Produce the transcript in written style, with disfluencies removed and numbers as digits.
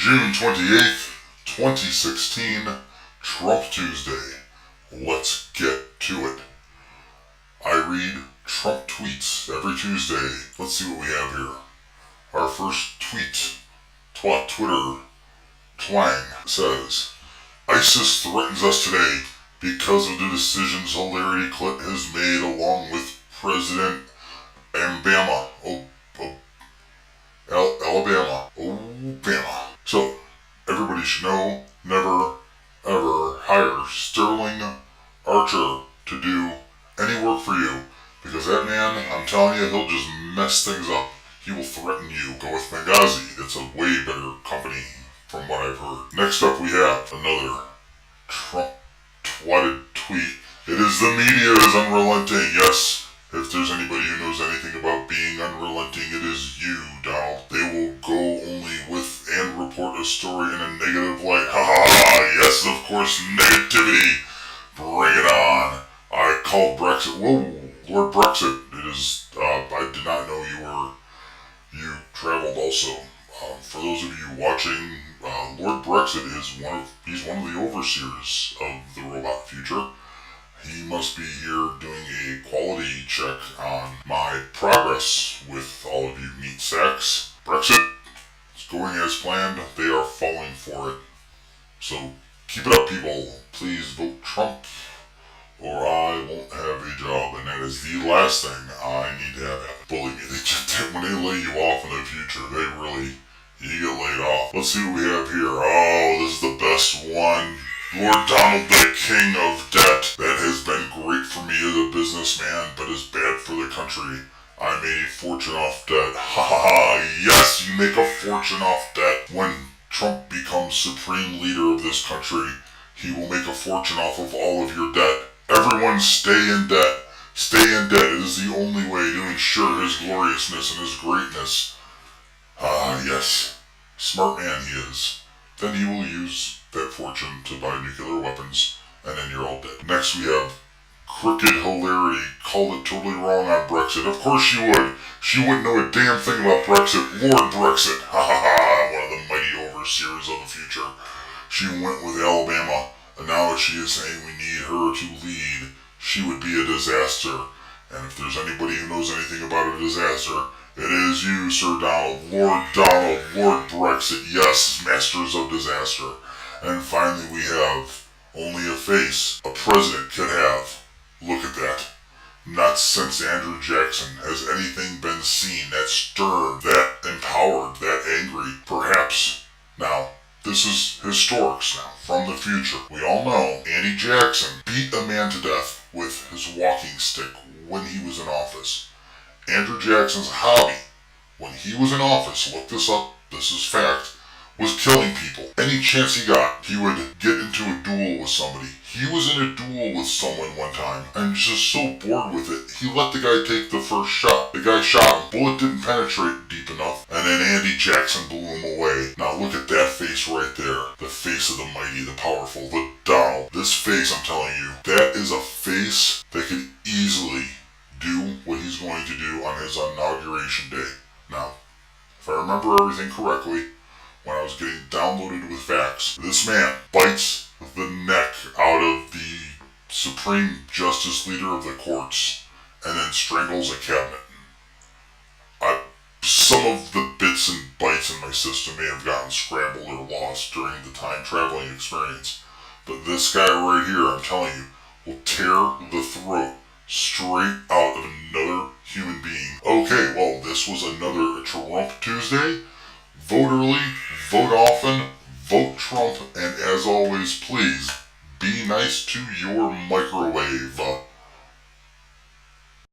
June 28th, 2016, Trump Tuesday. Let's get to it. I read Trump tweets every Tuesday. Let's see what we have here. Our first tweet, Twitter, twang, says, ISIS threatens us today because of the decisions Hillary Clinton has made along with President Alabama. So, everybody should know, never, ever hire Sterling Archer to do any work for you. Because that man, I'm telling you, he'll just mess things up. He will threaten you. Go with Benghazi. It's a way better company from what I've heard. Next up we have another Trump-twatted tweet. It is the media is unrelenting. Yes, if there's anybody who knows anything about being unrelenting, it is you, Donald. They will go only with and report a story in a negative light. Ha ha ha, yes, of course, negativity. Bring it on. I called Brexit. Whoa, Lord Brexit. It is, I did not know you traveled also. For those of you watching, Lord Brexit is he's one of the overseers of the robot future. He must be here doing a quality check on my progress with all of you meat sacks. Brexit is going as planned. They are falling for it. So keep it up, people. Please vote Trump or I won't have a job. And that is the last thing I need to have happen. Believe me, when they lay you off in the future, you get laid off. Let's see what we have here. Oh, this is the best one. Lord Donald, the king of debt. That has been great for me as a businessman, but is bad for the country. I made a fortune off debt. Ha ha ha, yes, you make a fortune off debt. When Trump becomes supreme leader of this country, he will make a fortune off of all of your debt. Everyone stay in debt. Stay in debt. It is the only way to ensure his gloriousness and his greatness. Ah, yes. Smart man he is. Then he will use that fortune to buy nuclear weapons, and then you're all dead. Next we have Crooked Hilarity. Called it totally wrong on Brexit. Of course she would. She wouldn't know a damn thing about Brexit. Lord Brexit. Ha ha ha. One of the mighty overseers of the future. She went with Alabama, and now she is saying we need her to lead. She would be a disaster. And if there's anybody who knows anything about a disaster, it is you, Sir Donald, Lord Brexit, yes, masters of disaster. And finally we have only a face a president could have. Look at that. Not since Andrew Jackson has anything been seen that stern, that empowered, that angry. Perhaps. Now, this is historics now, from the future. We all know Andy Jackson beat a man to death with his walking stick when he was in office. Andrew Jackson's hobby, when he was in office, look this up, this is fact, was killing people. Any chance he got, he would get into a duel with somebody. He was in a duel with someone one time, and just so bored with it, he let the guy take the first shot. The guy shot him, bullet didn't penetrate deep enough, and then Andy Jackson blew him away. Now look at that face right there. The face of the mighty, the powerful, the Donald. This face, I'm telling you, that is a face that could easily do what he's going to do on his inauguration day. Now, if I remember everything correctly, when I was getting downloaded with facts, this man bites the neck out of the Supreme Justice Leader of the courts and then strangles a cabinet. Some of the bits and bytes in my system may have gotten scrambled or lost during the time traveling experience, but this guy right here, I'm telling you, will tear the throat straight out of another human being. Okay, well, this was another Trump Tuesday. Vote early, vote often, vote Trump, and as always, please be nice to your microwave.